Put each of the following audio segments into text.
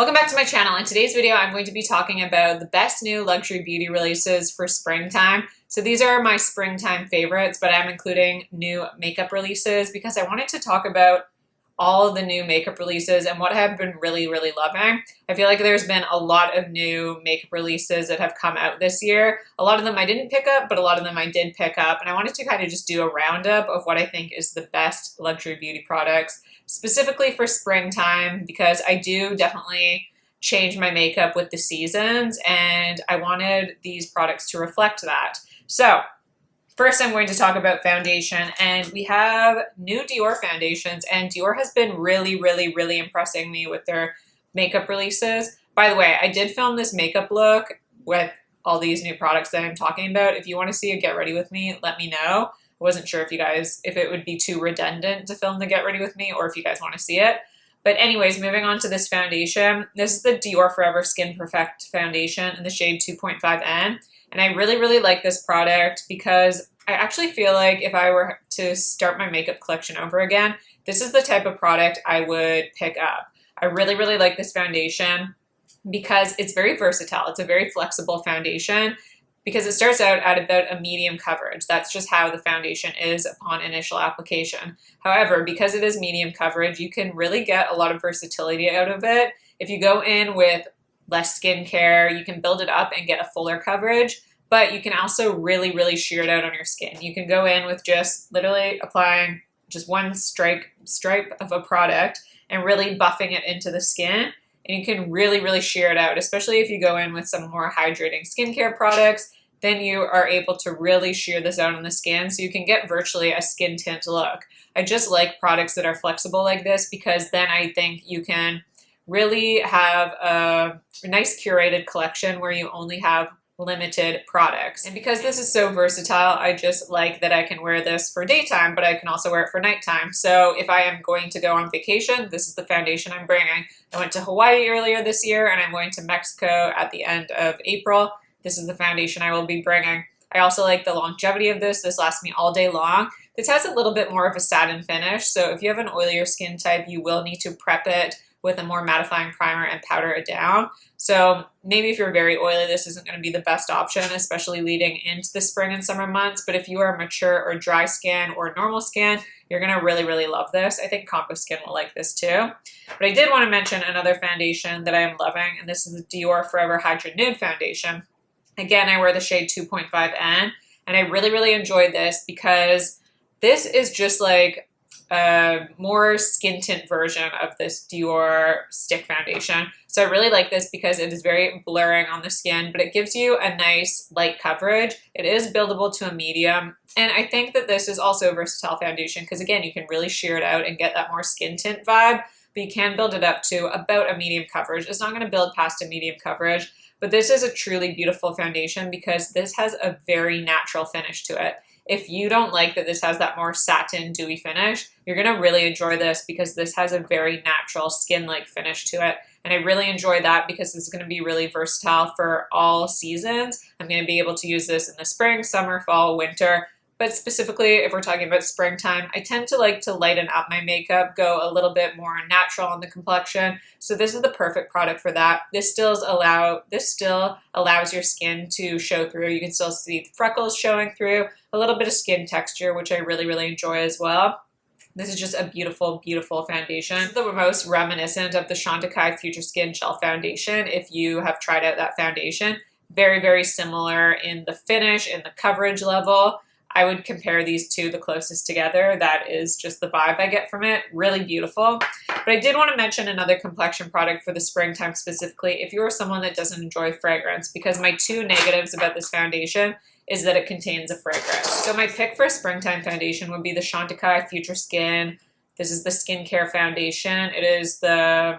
Welcome back to my channel. In today's video, I'm going to be talking about the best new luxury beauty releases for springtime. So these are my springtime favorites, but I'm including new makeup releases because I wanted to talk about all of the new makeup releases and what I've been really loving. I feel like there's been a lot of new makeup releases that have come out this year. A lot of them I didn't pick up, but a lot of them I did pick up. And I wanted to kind of just do a roundup of what I think is the best luxury beauty products, specifically for springtime, because I do definitely change my makeup with the seasons and I wanted these products to reflect that. So first, I'm going to talk about foundation, and we have new Dior foundations, and Dior has been really impressing me with their makeup releases. By the way, I did film this makeup look with all these new products that I'm talking about. If you want to see a get ready with me, let me know. I wasn't sure if it would be too redundant to film the get ready with me or if you guys want to see it. But anyways, moving on to this foundation. This is the Dior Forever Skin Perfect foundation in the shade 2.5N. And I really like this product because I actually feel like if I were to start my makeup collection over again, this is the type of product I would pick up. I really like this foundation because it's very versatile. It's a very flexible foundation because it starts out at about a medium coverage. That's just how the foundation is upon initial application. However, because it is medium coverage, you can really get a lot of versatility out of it. If you go in with less skincare, you can build it up and get a fuller coverage, but you can also really shear it out on your skin. You can go in with just literally applying just one stripe of a product and really buffing it into the skin, and you can really shear it out, especially if you go in with some more hydrating skincare products. Then you are able to really shear this out on the skin so you can get virtually a skin tint look. I just like products that are flexible like this because then I think you can really have a nice curated collection where you only have limited products. And because this is so versatile, I just like that I can wear this for daytime, but I can also wear it for nighttime. So if I am going to go on vacation, this is the foundation I'm bringing. I went to Hawaii earlier this year and I'm going to Mexico at the end of April. This is the foundation I will be bringing. I also like the longevity of this. This lasts me all day long. This has a little bit more of a satin finish, so if you have an oilier skin type, you will need to prep it with a more mattifying primer and powder it down. So maybe if you're very oily, this isn't going to be the best option, especially leading into the spring and summer months. But if you are mature or dry skin or normal skin, you're going to really love this. I think combo skin will like this too. But I did want to mention another foundation that I am loving, and this is the Dior Forever Hydra Nude foundation. Again, I wear the shade 2.5N, and I really enjoyed this because this is just like a more skin tint version of this Dior stick foundation. So I really like this because it is very blurring on the skin, but it gives you a nice light coverage. It is buildable to a medium, and I think that this is also a versatile foundation because again, you can really shear it out and get that more skin tint vibe, but you can build it up to about a medium coverage. It's not going to build past a medium coverage, but this is a truly beautiful foundation because this has a very natural finish to it. If you don't like that this has that more satin dewy finish, you're going to really enjoy this because this has a very natural skin-like finish to it. And I really enjoy that because it's going to be really versatile for all seasons. I'm going to be able to use this in the spring, summer, fall, winter. But specifically, if we're talking about springtime, I tend to like to lighten up my makeup, go a little bit more natural on the complexion. So this is the perfect product for that. This still allows your skin to show through. You can still see the freckles showing through, a little bit of skin texture, which I really enjoy as well. This is just a beautiful foundation. The most reminiscent of the Chantecaille Future Skin Gel Foundation, if you have tried out that foundation. Very similar in the finish, in the coverage level. I would compare these two the closest together. That is just the vibe I get from it. Really beautiful. But I did want to mention another complexion product for the springtime specifically if you are someone that doesn't enjoy fragrance, because my two negatives about this foundation is that it contains a fragrance. So my pick for a springtime foundation would be the Chantecaille Future Skin. This is the skincare foundation. It is the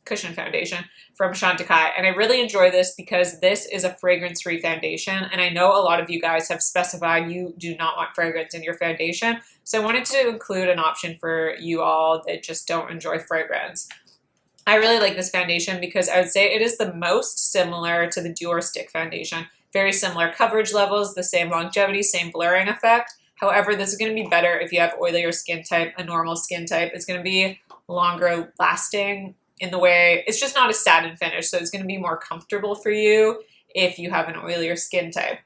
cushion foundation from Chantecaille, and I really enjoy this because this is a fragrance-free foundation, and I know a lot of you guys have specified you do not want fragrance in your foundation, so I wanted to include an option for you all that just don't enjoy fragrance. I really like this foundation because I would say it is the most similar to the Dior Stick foundation. Very similar coverage levels, the same longevity, same blurring effect. However, this is going to be better if you have oilier skin type, a normal skin type. It's going to be longer lasting in the way, it's just not a satin finish, so it's going to be more comfortable for you if you have an oilier skin type.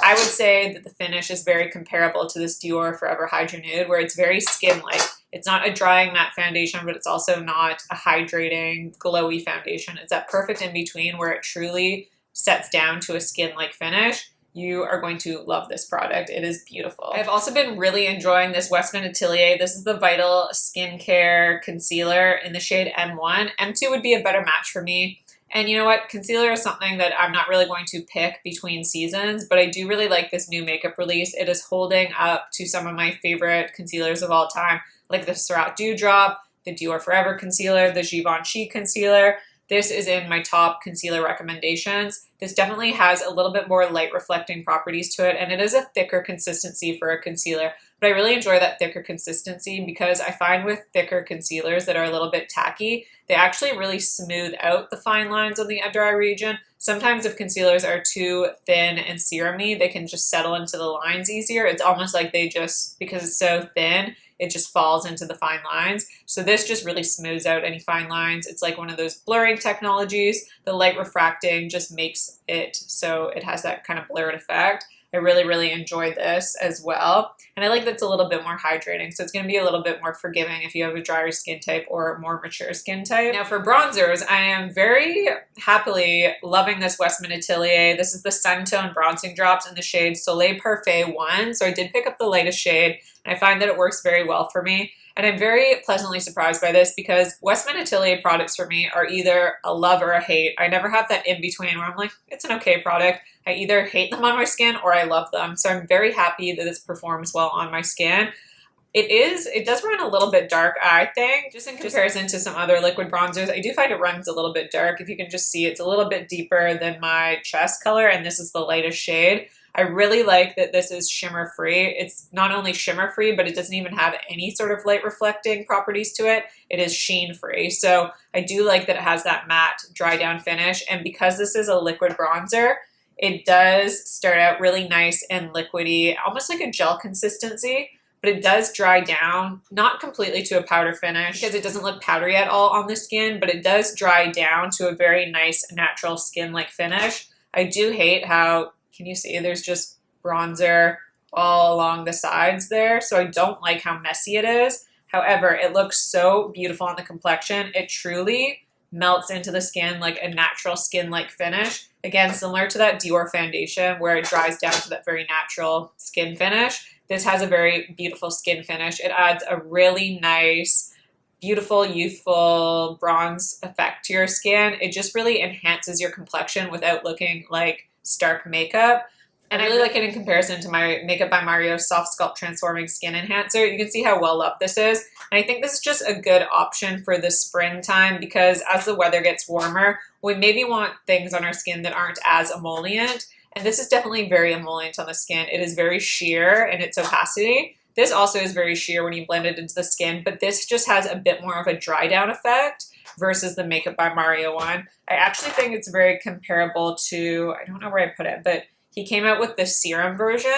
I would say that the finish is very comparable to this Dior Forever Hydra Nude, where it's very skin-like. It's not a drying matte foundation, but it's also not a hydrating, glowy foundation. It's that perfect in-between where it truly sets down to a skin-like finish. You are going to love this product. It is beautiful. I've also been really enjoying this Westman Atelier. This is the Vital Skincare Concealer in the shade M1. M2 would be a better match for me. And you know what? Concealer is something that I'm not really going to pick between seasons, but I do really like this new makeup release. It is holding up to some of my favorite concealers of all time, like the Surratt Dewdrop, the Dior Forever Concealer, the Givenchy Concealer. This is in my top concealer recommendations. This definitely has a little bit more light reflecting properties to it, and it is a thicker consistency for a concealer. But I really enjoy that thicker consistency because I find with thicker concealers that are a little bit tacky, they actually really smooth out the fine lines on the under eye region. Sometimes if concealers are too thin and serumy, they can just settle into the lines easier. It's almost like they just, because it's so thin, it just falls into the fine lines. So this just really smooths out any fine lines. It's like one of those blurring technologies. The light refracting just makes it so it has that kind of blurred effect. I really, really enjoy this as well. And I like that it's a little bit more hydrating. So it's going to be a little bit more forgiving if you have a drier skin type or more mature skin type. Now for bronzers, I am very happily loving this Westman Atelier. This is the Sun Tone Bronzing Drops in the shade Soleil Parfait 1. So I did pick up the lightest shade, and I find that it works very well for me. And I'm very pleasantly surprised by this because Westman Atelier products for me are either a love or a hate. I never have that in between where I'm like, it's an okay product. I either hate them on my skin or I love them. So I'm very happy that this performs well on my skin. It does run a little bit dark, I think, just in comparison to some other liquid bronzers. I do find it runs a little bit dark. If you can just see, it's a little bit deeper than my chest color, and this is the lightest shade. I really like that this is shimmer free. It's not only shimmer free, but it doesn't even have any sort of light reflecting properties to it. It is sheen free. So I do like that it has that matte dry down finish. And because this is a liquid bronzer, it does start out really nice and liquidy, almost like a gel consistency, but it does dry down, not completely to a powder finish because it doesn't look powdery at all on the skin, but it does dry down to a very nice natural skin-like finish. I do hate how, can you see, there's just bronzer all along the sides there, so I don't like how messy it is. However, it looks so beautiful on the complexion. It truly melts into the skin like a natural skin-like finish. Again, similar to that Dior foundation where it dries down to that very natural skin finish. This has a very beautiful skin finish. It adds a really nice, beautiful, youthful bronze effect to your skin. It just really enhances your complexion without looking like stark makeup. And I really like it in comparison to my Makeup by Mario Soft Sculpt Transforming Skin Enhancer. You can see how well loved this is. And I think this is just a good option for the springtime because as the weather gets warmer, we maybe want things on our skin that aren't as emollient. And this is definitely very emollient on the skin. It is very sheer in its opacity. This also is very sheer when you blend it into the skin, but this just has a bit more of a dry down effect versus the Makeup by Mario one. I actually think it's very comparable to, I don't know where I put it, but he came out with the serum version.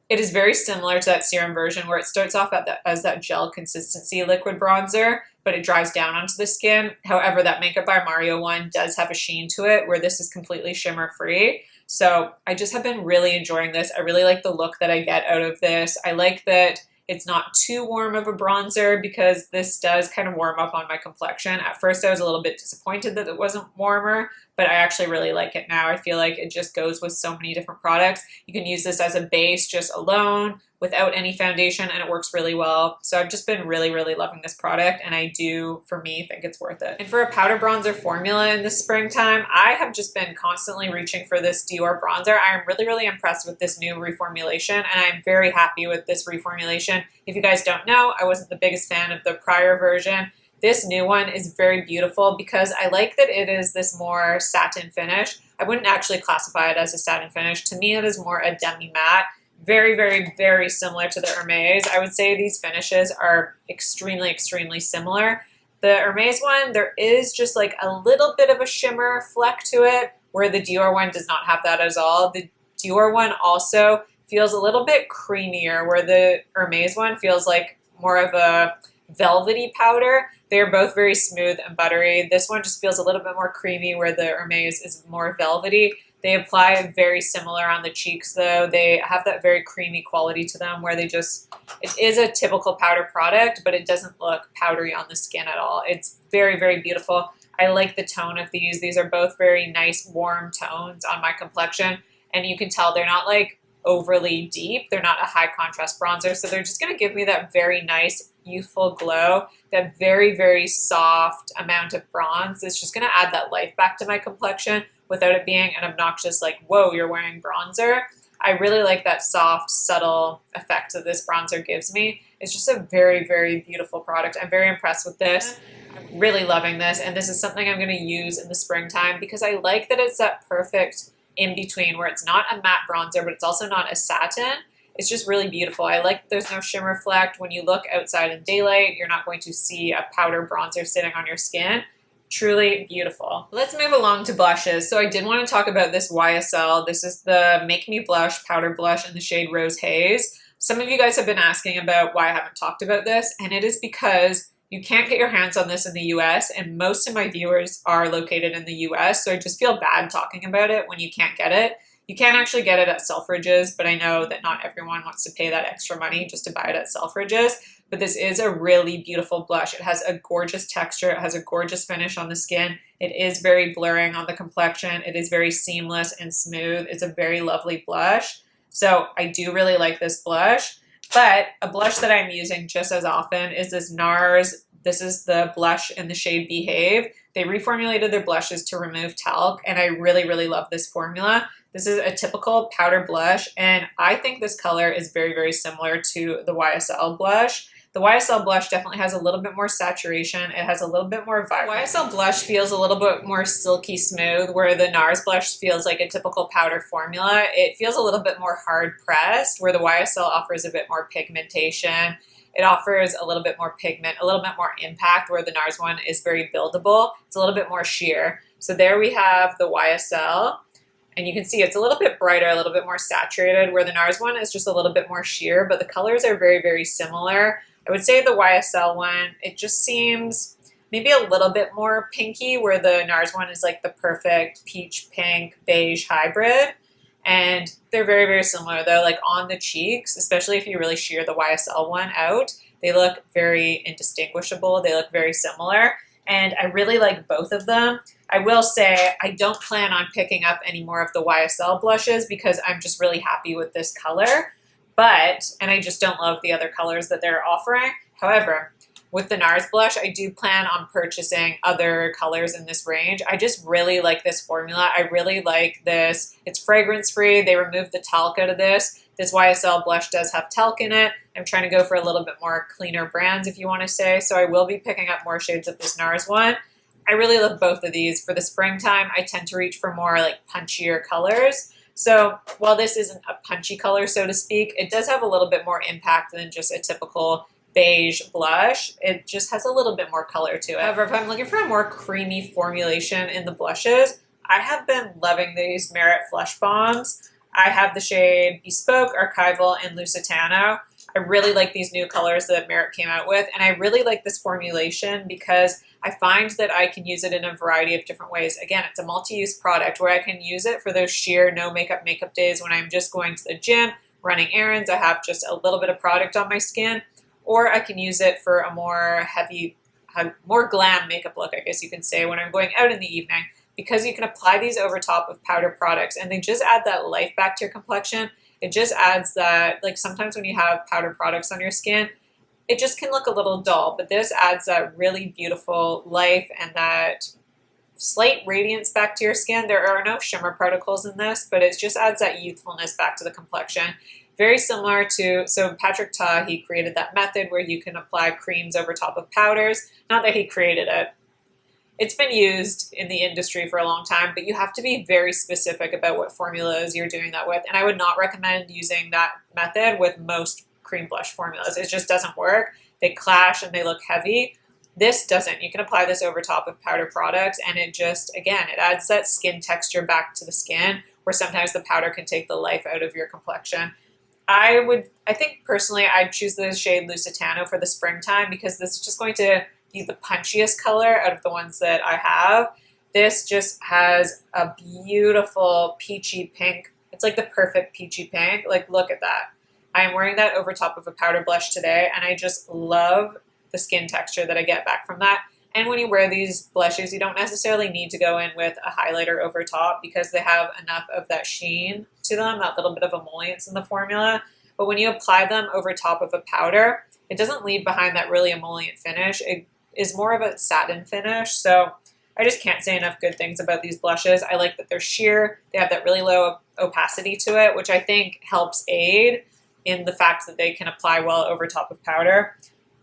It is very similar to that serum version where it starts off as that gel consistency liquid bronzer, but it dries down onto the skin. However, that Makeup by Mario one does have a sheen to it where this is completely shimmer free. So I just have been really enjoying this. I really like the look that I get out of this. I like that it's not too warm of a bronzer because this does kind of warm up on my complexion. At first I was a little bit disappointed that it wasn't warmer, but I actually really like it now. I feel like it just goes with so many different products. You can use this as a base just alone without any foundation and it works really well. So I've just been really, really loving this product and I do, for me, think it's worth it. And for a powder bronzer formula in the springtime, I have just been constantly reaching for this Dior bronzer. I'm really, really impressed with this new reformulation and I'm very happy with this reformulation. If you guys don't know, I wasn't the biggest fan of the prior version. This new one is very beautiful because I like that it is this more satin finish. I wouldn't actually classify it as a satin finish. To me, it is more a demi-matte. Very, very, very similar to the Hermes. I would say these finishes are extremely, extremely similar. The Hermes one, there is just like a little bit of a shimmer fleck to it, where the Dior one does not have that at all. The Dior one also feels a little bit creamier, where the Hermes one feels like more of a velvety powder. They're both very smooth and buttery. This one just feels a little bit more creamy, where the Hermes is more velvety. They apply very similar on the cheeks though. They have that very creamy quality to them where it is a typical powder product, but it doesn't look powdery on the skin at all. It's very, very beautiful. I like the tone of these. These are both very nice, warm tones on my complexion. And you can tell they're not like overly deep. They're not a high contrast bronzer. So they're just going to give me that very nice, youthful glow, that very, very soft amount of bronze. It's just going to add that life back to my complexion without it being an obnoxious, like, whoa, you're wearing bronzer. I really like that soft, subtle effect that this bronzer gives me. It's just a very, very beautiful product. I'm very impressed with this. I'm really loving this. And this is something I'm going to use in the springtime because I like that it's that perfect in between where it's not a matte bronzer, but it's also not a satin. It's just really beautiful. I like that there's no shimmer fleck. When you look outside in daylight, you're not going to see a powder bronzer sitting on your skin. Truly beautiful. Let's move along to blushes. So I did want to talk about this YSL. This is the Make Me Blush powder blush in the shade Rose Haze. Some of you guys have been asking about why I haven't talked about this, and it is because you can't get your hands on this in the US, and most of my viewers are located in the US, so I just feel bad talking about it when you can't get it. You can actually get it at Selfridges, but I know that not everyone wants to pay that extra money just to buy it at Selfridges. But this is a really beautiful blush. It has a gorgeous texture. It has a gorgeous finish on the skin. It is very blurring on the complexion. It is very seamless and smooth. It's a very lovely blush. So I do really like this blush. But a blush that I'm using just as often is this NARS. This is the blush in the shade Behave. They reformulated their blushes to remove talc, and I really, really love this formula. This is a typical powder blush, and I think this color is very, very similar to the YSL blush. The YSL blush definitely has a little bit more saturation. It has a little bit more vibrant. YSL blush feels a little bit more silky smooth, where the NARS blush feels like a typical powder formula. It feels a little bit more hard pressed, where the YSL offers a bit more pigmentation. It offers a little bit more pigment, a little bit more impact, where the NARS one is very buildable. It's a little bit more sheer. So there we have the YSL. And you can see it's a little bit brighter, a little bit more saturated, where the NARS one is just a little bit more sheer, but the colors are very, very similar. I would say the YSL one, it just seems maybe a little bit more pinky, where the NARS one is like the perfect peach, pink, beige hybrid. And they're very, very similar though, like on the cheeks, especially if you really sheer the YSL one out, they look very indistinguishable. They look very similar. And I really like both of them. I will say I don't plan on picking up any more of the YSL blushes because I'm just really happy with this color. And I just don't love the other colors that they're offering. However, with the NARS blush, I do plan on purchasing other colors in this range. I just really like this formula. I really like this. It's fragrance-free. They removed the talc out of this. This YSL blush does have talc in it. I'm trying to go for a little bit more cleaner brands, if you want to say. So I will be picking up more shades of this NARS one. I really love both of these. For the springtime, I tend to reach for more like punchier colors. So while this isn't a punchy color, so to speak, it does have a little bit more impact than just a typical beige blush. It just has a little bit more color to it. However, if I'm looking for a more creamy formulation in the blushes, I have been loving these Merit Flush Bombs. I have the shade Bespoke, Archival, and Lusitano. I really like these new colors that Merit came out with, and I really like this formulation because I find that I can use it in a variety of different ways. Again, it's a multi-use product where I can use it for those sheer no makeup days when I'm just going to the gym, running errands, I have just a little bit of product on my skin, or I can use it for a more heavy, more glam makeup look, I guess you can say, when I'm going out in the evening, because you can apply these over top of powder products and they just add that life back to your complexion. It just adds that, like sometimes when you have powder products on your skin, it just can look a little dull, but this adds that really beautiful life and that slight radiance back to your skin. There are no shimmer particles in this, but it just adds that youthfulness back to the complexion. Very similar to, so Patrick Ta, he created that method where you can apply creams over top of powders. Not that he created it. It's been used in the industry for a long time, but you have to be very specific about what formulas you're doing that with. And I would not recommend using that method with most cream blush formulas. It just doesn't work. They clash and they look heavy. This doesn't. You can apply this over top of powder products and it just, again, it adds that skin texture back to the skin where sometimes the powder can take the life out of your complexion. I think personally I'd choose the shade Lusitano for the springtime because this is just going to be the punchiest color out of the ones that I have. This just has a beautiful peachy pink. It's like the perfect peachy pink. Like, look at that. I am wearing that over top of a powder blush today, and I just love the skin texture that I get back from that. And when you wear these blushes, you don't necessarily need to go in with a highlighter over top because they have enough of that sheen to them, that little bit of emollients in the formula. But when you apply them over top of a powder, it doesn't leave behind that really emollient finish. It is more of a satin finish. So I just can't say enough good things about these blushes. I like that they're sheer. They have that really low opacity to it, which I think helps aid in the fact that they can apply well over top of powder.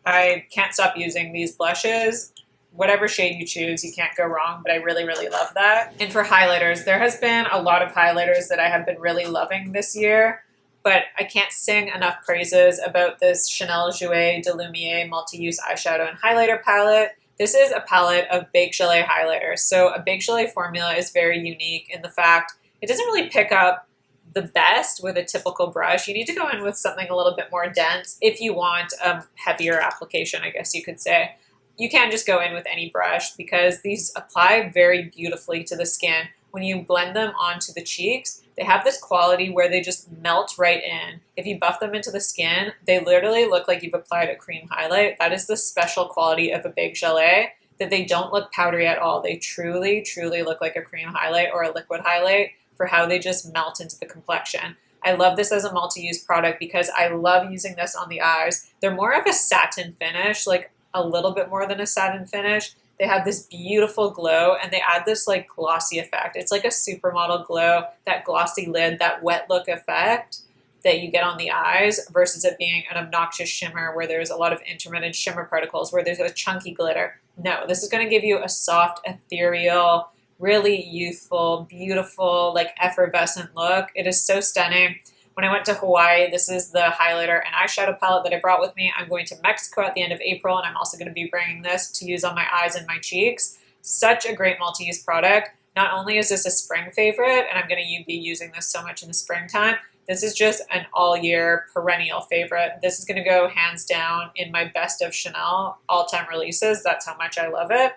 I can't stop using these blushes. Whatever shade you choose, you can't go wrong, but I really, really love that. And for highlighters, there has been a lot of highlighters that I have been really loving this year, but I can't sing enough praises about this Chanel Jouer de Lumières multi-use eyeshadow and highlighter palette. This is a palette of Baked Gelée highlighters. So a Baked Gelée formula is very unique in the fact it doesn't really pick up the best with a typical brush. You need to go in with something a little bit more dense if you want a heavier application, I guess you could say. You can't just go in with any brush because these apply very beautifully to the skin. When you blend them onto the cheeks, they have this quality where they just melt right in. If you buff them into the skin, they literally look like you've applied a cream highlight. That is the special quality of a Baked Gelée, that they don't look powdery at all. They truly, truly look like a cream highlight or a liquid highlight for how they just melt into the complexion. I love this as a multi-use product because I love using this on the eyes. They're more of a satin finish, like a little bit more than a satin finish. They have this beautiful glow and they add this like glossy effect. It's like a supermodel glow, that glossy lid, that wet look effect that you get on the eyes versus it being an obnoxious shimmer where there's a lot of intermittent shimmer particles, where there's a chunky glitter. No, this is going to give you a soft, ethereal, really youthful, beautiful, like effervescent look. It is so stunning. When I went to Hawaii, this is the highlighter and eyeshadow palette that I brought with me. I'm going to Mexico at the end of April, and I'm also going to be bringing this to use on my eyes and my cheeks. Such a great multi-use product. Not only is this a spring favorite, and I'm going to be using this so much in the springtime, this is just an all-year perennial favorite. This is going to go hands down in my best of Chanel all-time releases. That's how much I love it.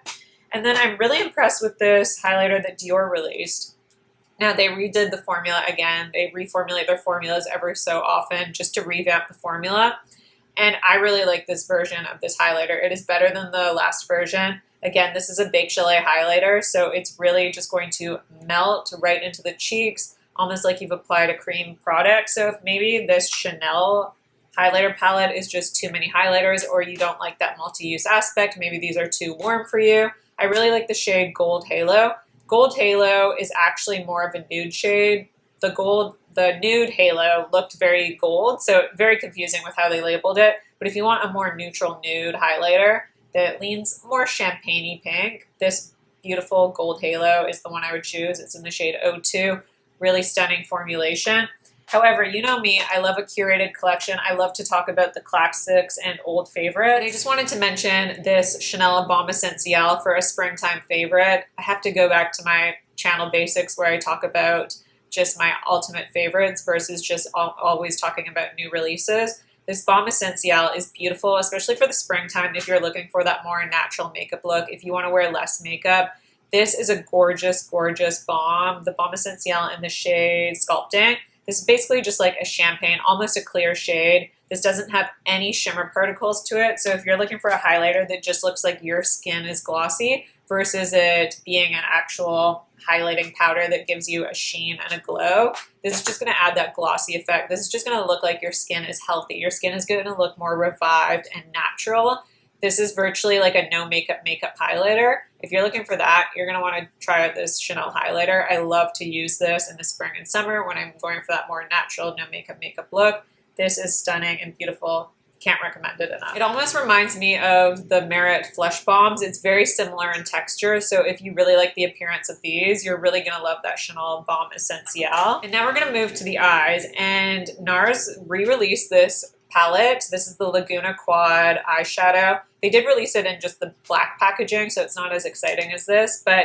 And then I'm really impressed with this highlighter that Dior released. Now, they redid the formula again. They reformulate their formulas every so often just to revamp the formula. And I really like this version of this highlighter. It is better than the last version. Again, this is a Baked Gelée highlighter, so it's really just going to melt right into the cheeks, almost like you've applied a cream product. So if maybe this Chanel highlighter palette is just too many highlighters, or you don't like that multi-use aspect, maybe these are too warm for you, I really like the shade Gold Halo. Gold Halo is actually more of a nude shade. The Nude Halo looked very gold, so very confusing with how they labeled it. But if you want a more neutral nude highlighter that leans more champagne-y pink, this beautiful Gold Halo is the one I would choose. It's in the shade O2. Really stunning formulation. However, you know me, I love a curated collection. I love to talk about the classics and old favorites. And I just wanted to mention this Chanel Baume Essentiel for a springtime favorite. I have to go back to my channel basics where I talk about just my ultimate favorites versus just always talking about new releases. This Baume Essentiel is beautiful, especially for the springtime if you're looking for that more natural makeup look. If you want to wear less makeup, this is a gorgeous, gorgeous balm. The Baume Essentiel in the shade Sculpting. This is basically just like a champagne, almost a clear shade. This doesn't have any shimmer particles to it. So if you're looking for a highlighter that just looks like your skin is glossy versus it being an actual highlighting powder that gives you a sheen and a glow, this is just going to add that glossy effect. This is just going to look like your skin is healthy. Your skin is going to look more revived and natural. This is virtually like a no makeup highlighter. If you're looking for that, you're going to want to try out this Chanel highlighter. I love to use this in the spring and summer when I'm going for that more natural, no makeup look. This is stunning and beautiful. Can't recommend it enough. It almost reminds me of the Merit Flesh Bombs. It's very similar in texture, so if you really like the appearance of these, you're really going to love that Chanel Baume Essentiel. And now we're going to move to the eyes, and NARS re-released this palette. This is the Laguna Quad eyeshadow. They did release it in just the black packaging, so it's not as exciting as this, but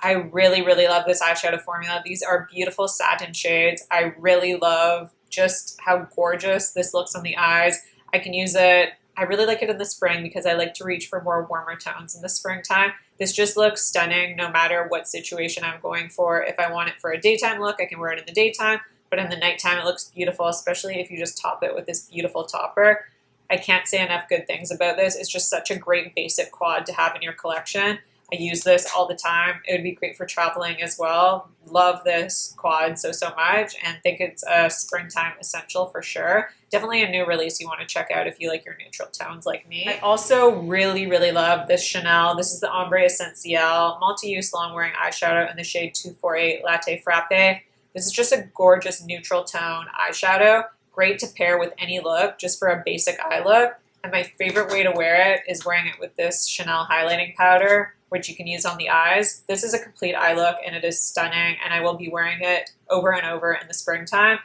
I really, really love this eyeshadow formula. These are beautiful satin shades. I really love just how gorgeous this looks on the eyes. I can use it I really like it in the spring because I like to reach for more warmer tones in the springtime. This just looks stunning no matter what situation I'm going for. If I want it for a daytime look, I can wear it in the daytime, but in the nighttime it looks beautiful, especially if you just top it with this beautiful topper. I can't say enough good things about this. It's just such a great basic quad to have in your collection. I use this all the time. It would be great for traveling as well. Love this quad so much and think it's a springtime essential for sure. Definitely a new release you want to check out if you like your neutral tones like me. I also really love this Chanel. This is the Ombre Essentiel multi-use long-wearing eyeshadow in the shade 248 Latte Frappé. This is just a gorgeous neutral tone eyeshadow. Great to pair with any look, just for a basic eye look. And my favorite way to wear it is wearing it with this Chanel highlighting powder, which you can use on the eyes. This is a complete eye look and it is stunning, and I will be wearing it over and over in the springtime.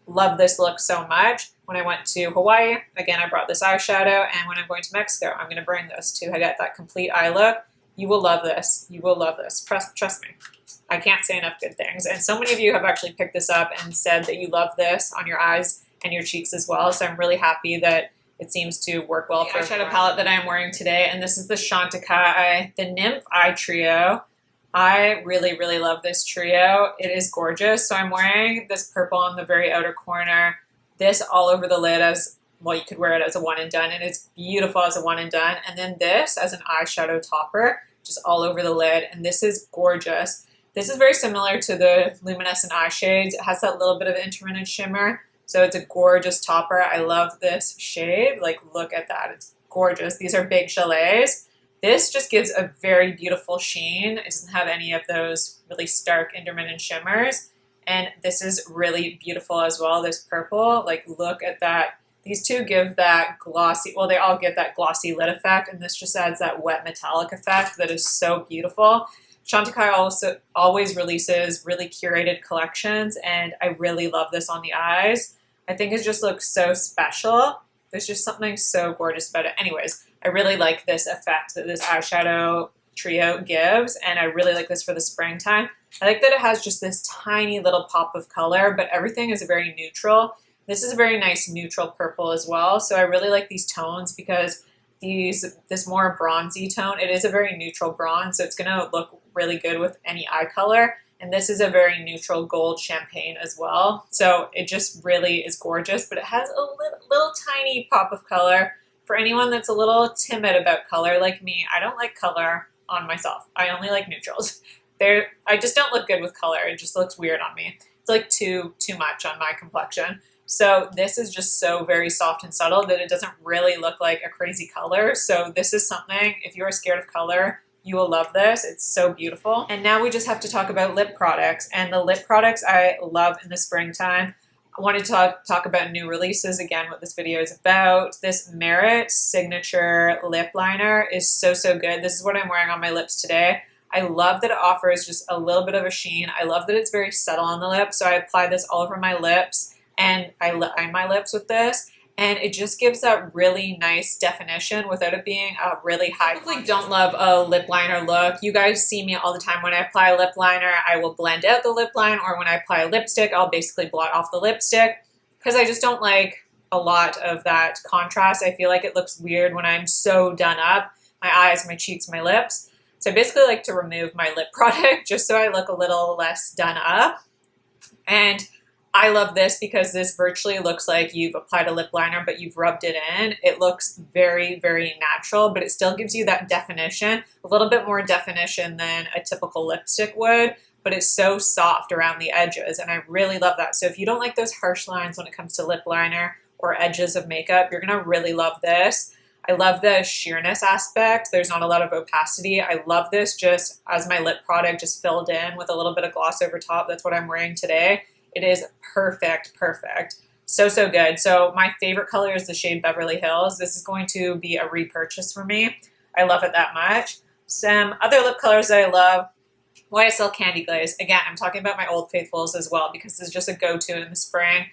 Love this look so much. When I went to Hawaii, again, I brought this eyeshadow, and when I'm going to Mexico, I'm gonna bring this to get that complete eye look. You will love this. You will love this. Trust me. I can't say enough good things. And so many of you have actually picked this up and said that you love this on your eyes and your cheeks as well. So I'm really happy that it seems to work well for the eyeshadow palette that I'm wearing today. And this is the Chantecaille, the Nymph Eye Trio. I really love this trio. It is gorgeous. So I'm wearing this purple on the very outer corner, this all over the lid as, well, you could wear it as a one and done, and it's beautiful as a one and done. And then this as an eyeshadow topper, just all over the lid. And this is gorgeous. This is very similar to the luminescent eye shades. It has that little bit of intermittent shimmer. So it's a gorgeous topper. I love this shade. Like, look at that. It's gorgeous. These are big chalets. This just gives a very beautiful sheen. It doesn't have any of those really stark intermittent shimmers. And this is really beautiful as well, this purple. Like, look at that. These two give that glossy, well, they all give that glossy lid effect, and this just adds that wet metallic effect that is so beautiful. Chantecaille also always releases really curated collections, and I really love this on the eyes. I think it just looks so special. There's just something so gorgeous about it. Anyways, I really like this effect that this eyeshadow trio gives, and I really like this for the springtime. I like that it has just this tiny little pop of color, but everything is very neutral. This is a very nice neutral purple as well, so I really like these tones because this more bronzy tone, it is a very neutral bronze, so it's going to look really good with any eye color. And this is a very neutral gold champagne as well. So it just really is gorgeous, but it has a little tiny pop of color. For anyone that's a little timid about color like me, I don't like color on myself. I only like neutrals. I just don't look good with color. It just looks weird on me. It's like too much on my complexion. So this is just so very soft and subtle that it doesn't really look like a crazy color. So this is something, if you're scared of color, you will love this. It's so beautiful. And now we just have to talk about lip products. And the lip products I love in the springtime. I wanted to talk about new releases, again, what this video is about. This Merit Signature Lip Liner is so good. This is what I'm wearing on my lips today. I love that it offers just a little bit of a sheen. I love that it's very subtle on the lip. So I apply this all over my lips, and I line my lips with this. And it just gives that really nice definition without it being a really high. I typically don't love a lip liner look. You guys see me all the time. When I apply a lip liner, I will blend out the lip line, or when I apply a lipstick, I'll basically blot off the lipstick because I just don't like a lot of that contrast. I feel like it looks weird when I'm so done up. My eyes, my cheeks, my lips. So I basically like to remove my lip product just so I look a little less done up. And I love this because this virtually looks like you've applied a lip liner, but you've rubbed it in. It looks very natural, but it still gives you that definition, a little bit more definition than a typical lipstick would, but it's so soft around the edges, and I really love that. So if you don't like those harsh lines when it comes to lip liner or edges of makeup, you're gonna really love this. I love the sheerness aspect. There's not a lot of opacity. I love this just as my lip product, just filled in with a little bit of gloss over top. That's what I'm wearing today. It is perfect. So good. So my favorite color is the shade Beverly Hills. This is going to be a repurchase for me. I love it that much. Some other lip colors that I love, YSL Candy Glaze. Again, I'm talking about my Old Faithfuls as well because this is just a go-to in the spring.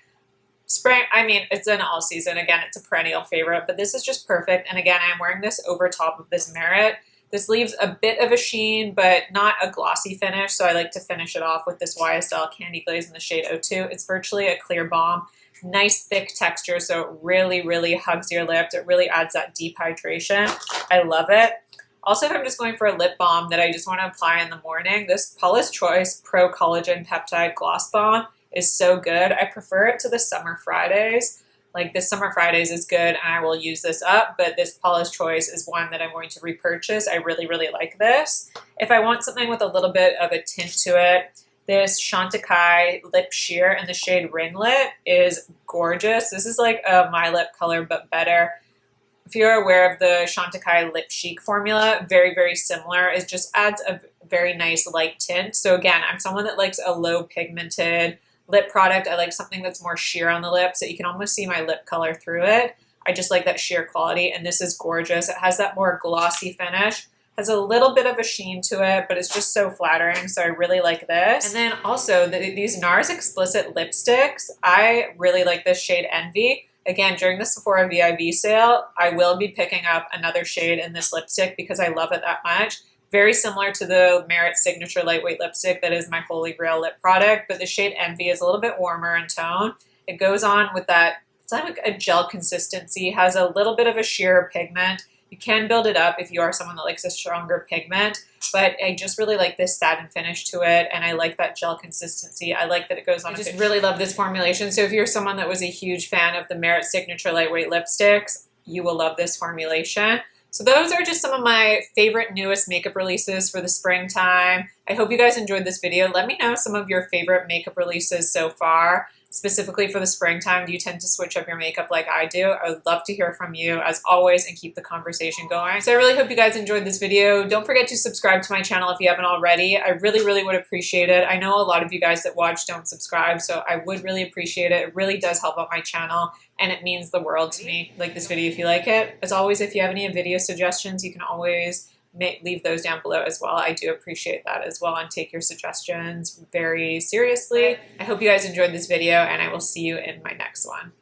I mean, it's an all season. Again, it's a perennial favorite, but this is just perfect. And again, I'm wearing this over top of this Merit. This leaves a bit of a sheen, but not a glossy finish, so I like to finish it off with this YSL Candy Glaze in the shade 02. It's virtually a clear balm. Nice thick texture, so it really, really hugs your lips. It really adds that deep hydration. I love it. Also, if I'm just going for a lip balm that I just want to apply in the morning, this Paula's Choice Pro Collagen Peptide Gloss Balm is so good. I prefer it to the Summer Fridays. Like this Summer Fridays is good and I will use this up, but this Paula's Choice is one that I'm going to repurchase. I really, really like this. If I want something with a little bit of a tint to it, this Chantecaille Lip Sheer in the shade Ringlet is gorgeous. This is like a My Lip color, but better. If you're aware of the Chantecaille Lip Chic formula, very, very similar. It just adds a very nice light tint. So again, I'm someone that likes a low pigmented lip product. I like something that's more sheer on the lips, so you can almost see my lip color through it. I just like that sheer quality, and this is gorgeous. It has that more glossy finish, has a little bit of a sheen to it, but it's just so flattering, so I really like this. And then also, these NARS Explicit lipsticks, I really like this shade Envy. Again, during the Sephora VIB sale, I will be picking up another shade in this lipstick because I love it that much. Very similar to the Merit Signature Lightweight Lipstick that is my holy grail lip product, but the shade Envy is a little bit warmer in tone. It goes on with that, it's like a gel consistency, has a little bit of a sheer pigment. You can build it up if you are someone that likes a stronger pigment, but I just really like this satin finish to it, and I like that gel consistency. I like that it goes on. I just really love this formulation. So if you're someone that was a huge fan of the Merit Signature Lightweight Lipsticks, you will love this formulation. So those are just some of my favorite newest makeup releases for the springtime. I hope you guys enjoyed this video. Let me know some of your favorite makeup releases so far. Specifically for the springtime, do you tend to switch up your makeup like I do? I would love to hear from you as always and keep the conversation going. So I really hope you guys enjoyed this video. Don't forget to subscribe to my channel if you haven't already. I really, really would appreciate it. I know a lot of you guys that watch don't subscribe, so I would really appreciate it. It really does help out my channel and it means the world to me. Like this video if you like it. As always, if you have any video suggestions, you can always leave those down below as well. I do appreciate that as well and take your suggestions very seriously. I hope you guys enjoyed this video and I will see you in my next one.